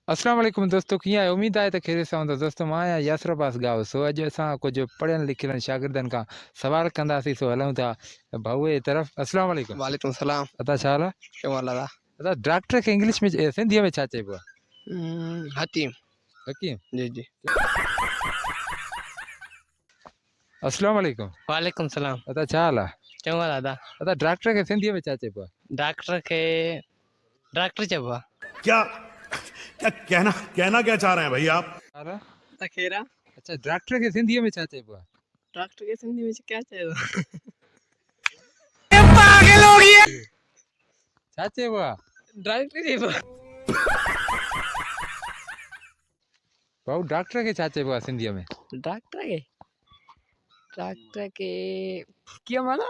अस्सलाम वालेकुम दोस्तों, कीअं आहियो? उमेद आहे त ख़ैरियत सां हूंदो। दोस्तों मां आहियां यासर अब्बास गाओ। सो अॼु असां कुझु पढ़ियल लिखियल शागिर्दनि खां सवाल कंदासीं। सो हलूं था भाऊ जी तरफ़। अस्सलाम वालेकुम। वालेकुम सलाम। अता छा हाल आहे? क्यों वाला था? अता डॉक्टर खे इंग्लिश में सिंधीअ में छा चइबो आहे? हकीम। हकीम। जी जी। अस्सलाम वालेकुम। वालेकुम सलाम। अता छा हाल आहे? क्यों वाला था? अता डॉक्टर खे सिंधीअ में छा चइबो आहे? डॉक्टर के डॉक्टर चबा। क्या क्या कहना कहना क्या चाह रहे हैं भाई आप? हाल आहे? तखेरा। अच्छा, डॉक्टर खे सिंधीअ में छा चइबो आहे? डॉक्टर के सिंधी में क्या चाहिए? छा चइबो आहे? डॉक्टर चबा। भाऊ डॉक्टर खे छा चइबो आहे सिंधीअ में? डॉक्टर के क्या माना?